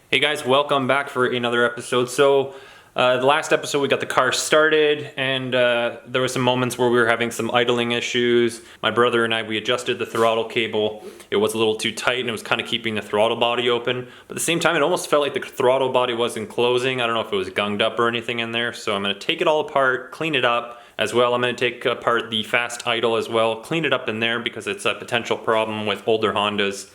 Hey guys, welcome back for another episode. The last episode we got the car started and there were some moments where we were having some idling issues. My brother and I, we adjusted the throttle cable. It was a little too tight and it was kind of keeping the throttle body open. But at the same time, it almost felt like the throttle body wasn't closing. I don't know if it was gunged up or anything in there. So I'm gonna take it all apart, clean it up. As well, I'm going to take apart the fast idle as well, clean it up in there because it's a potential problem with older Hondas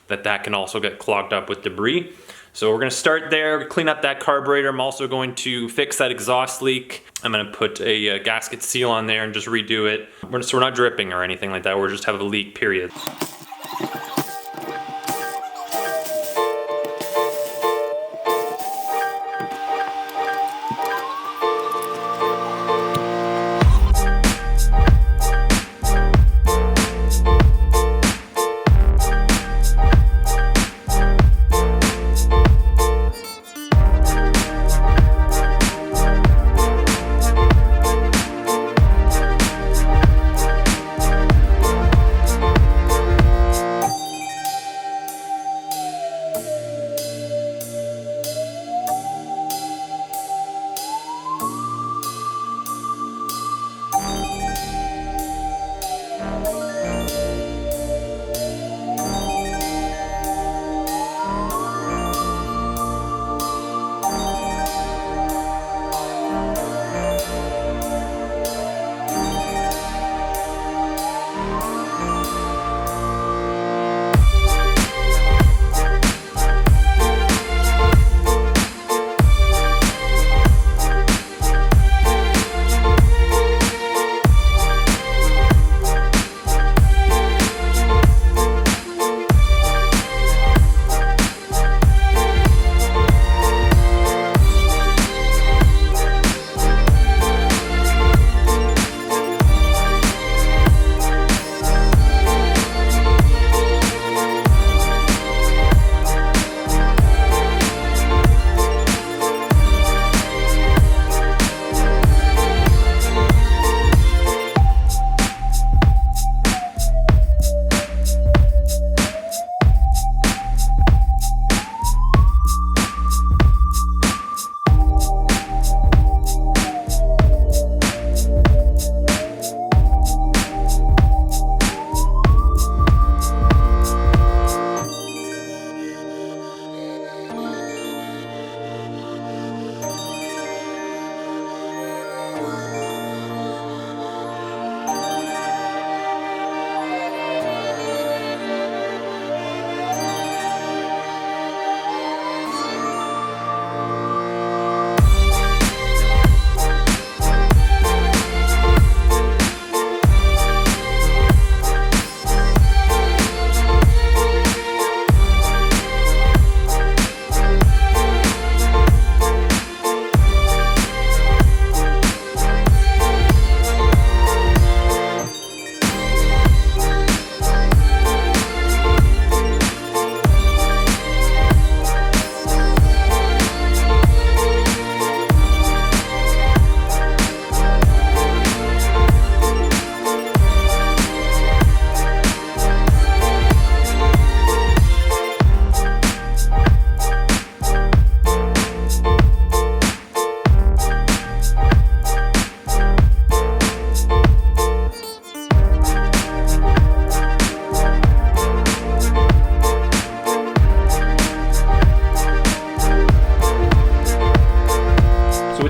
that can also get clogged up with debris. So we're going to start there, clean up that carburetor. I'm also going to fix that exhaust leak. I'm going to put a gasket seal on there and just redo it. So we're not dripping or anything like that, we're just have a leak, period.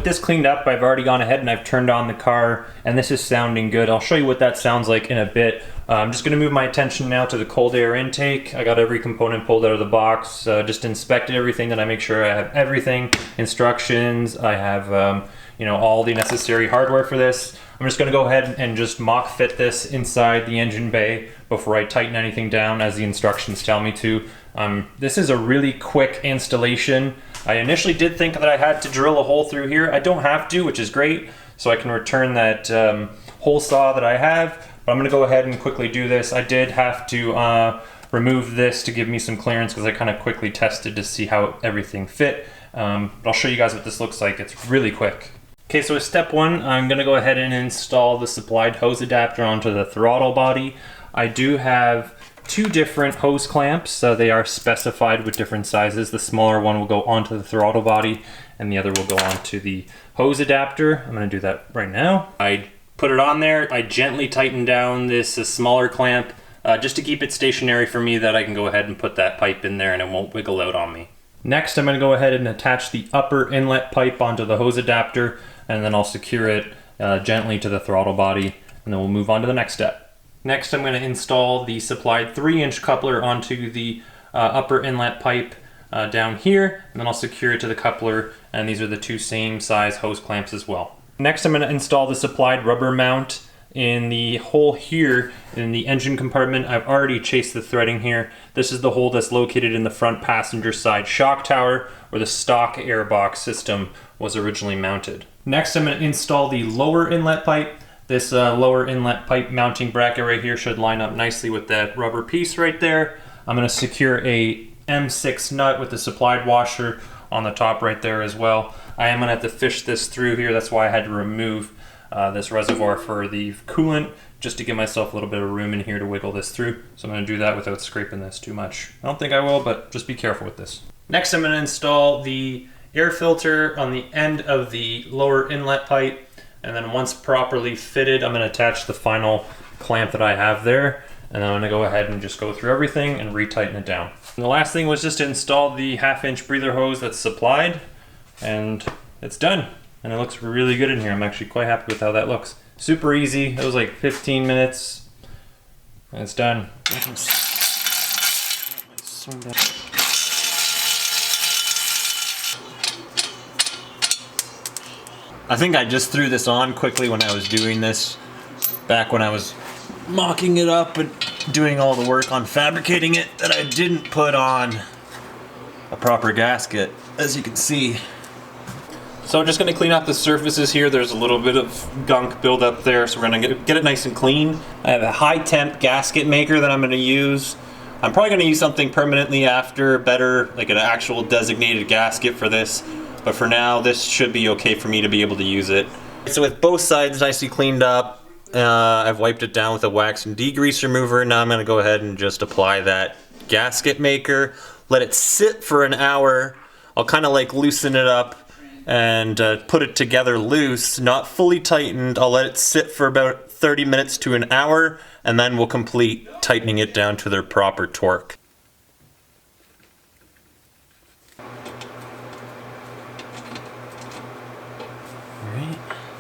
This cleaned up, I've already gone ahead and I've turned on the car and this is sounding good. I'll show you what that sounds like in a bit. I'm just going to move my attention now to the cold air intake. I got every component pulled out of the box, just inspected everything, that I make sure I have everything, instructions, I have all the necessary hardware for this. I'm just going to go ahead and just mock fit this inside the engine bay before I tighten anything down as the instructions tell me to. This is a really quick installation. I initially did think that I had to drill a hole through here. I don't have to, which is great, so I can return that hole saw that I have, but I'm going to go ahead and quickly do this. I did have to remove this to give me some clearance because I kind of quickly tested to see how everything fit, but I'll show you guys what this looks like. It's really quick. Okay, so with step one, I'm going to go ahead and install the supplied hose adapter onto the throttle body. I do have two different hose clamps. They are specified with different sizes. The smaller one will go onto the throttle body and the other will go onto the hose adapter. I'm gonna do that right now. I put it on there. I gently tighten down this smaller clamp just to keep it stationary for me, that I can go ahead and put that pipe in there and it won't wiggle out on me. Next, I'm gonna go ahead and attach the upper inlet pipe onto the hose adapter, and then I'll secure it gently to the throttle body, and then we'll move on to the next step. Next, I'm going to install the supplied 3-inch coupler onto the upper inlet pipe down here, and then I'll secure it to the coupler, and these are the two same size hose clamps as well. Next, I'm going to install the supplied rubber mount in the hole here in the engine compartment. I've already chased the threading here. This is the hole that's located in the front passenger side shock tower, where the stock airbox system was originally mounted. Next, I'm going to install the lower inlet pipe. This lower inlet pipe mounting bracket right here should line up nicely with that rubber piece right there. I'm going to secure a M6 nut with the supplied washer on the top right there as well. I am going to have to fish this through here. That's why I had to remove this reservoir for the coolant, just to give myself a little bit of room in here to wiggle this through. So I'm going to do that without scraping this too much. I don't think I will, but just be careful with this. Next, I'm going to install the air filter on the end of the lower inlet pipe. And then once properly fitted, I'm going to attach the final clamp that I have there. And then I'm going to go ahead and just go through everything and retighten it down. And the last thing was just to install the 1/2-inch breather hose that's supplied. And it's done. And it looks really good in here. I'm actually quite happy with how that looks. Super easy. It was like 15 minutes. And it's done. I think I just threw this on quickly when I was doing this, back when I was mocking it up and doing all the work on fabricating it, that I didn't put on a proper gasket, as you can see. So I'm just going to clean up the surfaces here. There's a little bit of gunk build up there, so we're going to get it nice and clean. I have a high temp gasket maker that I'm going to use. I'm probably going to use something permanently after, better, like an actual designated gasket for this. But for now, this should be okay for me to be able to use it. So with both sides nicely cleaned up, I've wiped it down with a wax and degrease remover. Now I'm going to go ahead and just apply that gasket maker. Let it sit for an hour. I'll kind of like loosen it up and put it together loose, not fully tightened. I'll let it sit for about 30 minutes to an hour, and then we'll complete tightening it down to their proper torque.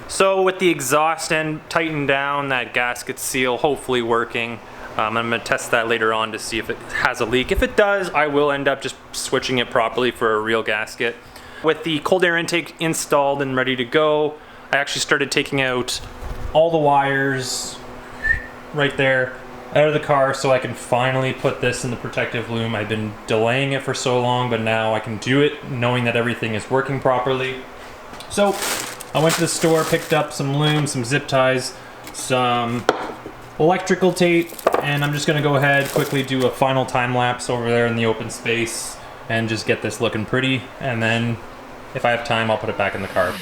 So with the exhaust end tightened down, that gasket seal hopefully working, I'm going to test that later on to see if it has a leak. If it does, I will end up just switching it properly for a real gasket. With the cold air intake installed and ready to go, I actually started taking out all the wires right there out of the car so I can finally put this in the protective loom. I've been delaying it for so long, but now I can do it knowing that everything is working properly. So I went to the store, picked up some looms, some zip ties, some electrical tape, and I'm just going to go ahead, quickly do a final time lapse over there in the open space and just get this looking pretty, and then if I have time I'll put it back in the car.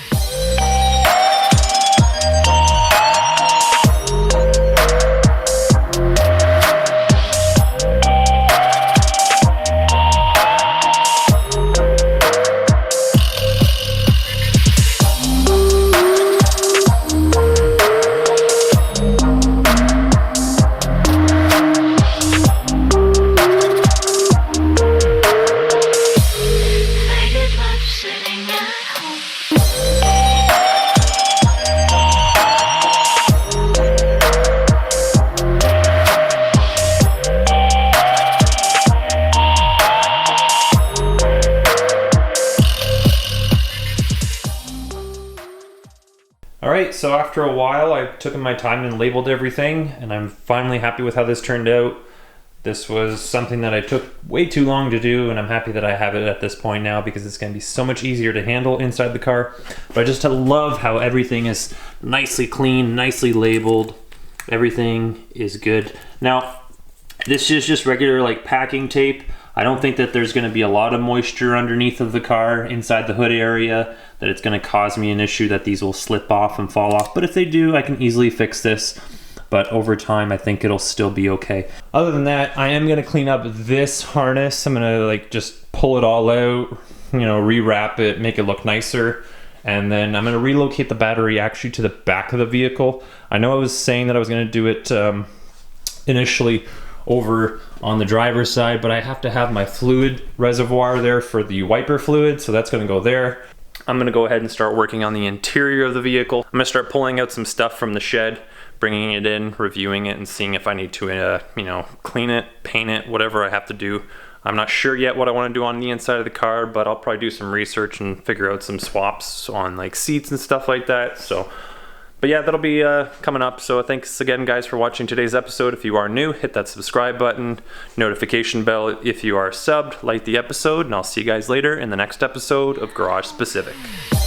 Alright, so after a while I took my time and labeled everything, and I'm finally happy with how this turned out. This was something that I took way too long to do, and I'm happy that I have it at this point now because it's going to be so much easier to handle inside the car. But I just love how everything is nicely clean, nicely labeled. Everything is good. Now, this is just regular like packing tape. I don't think that there's going to be a lot of moisture underneath of the car inside the hood area, that it's going to cause me an issue that these will slip off and fall off. But if they do, I can easily fix this. but over time I think it'll still be okay. Other than that, I am gonna clean up this harness. I'm gonna like just pull it all out, you know, rewrap it, make it look nicer. And then I'm gonna relocate the battery actually to the back of the vehicle. I know I was saying that I was gonna do it initially over on the driver's side, but I have to have my fluid reservoir there for the wiper fluid, so that's gonna go there. I'm gonna go ahead and start working on the interior of the vehicle. I'm gonna start pulling out some stuff from the shed, bringing it in, reviewing it, and seeing if I need to, you know, clean it, paint it, whatever I have to do. I'm not sure yet what I want to do on the inside of the car, but I'll probably do some research and figure out some swaps on like seats and stuff like that. So, but yeah, that'll be coming up. So thanks again, guys, for watching today's episode. If you are new, hit that subscribe button, notification bell if you are subbed, like the episode, and I'll see you guys later in the next episode of Garage SpeCivic.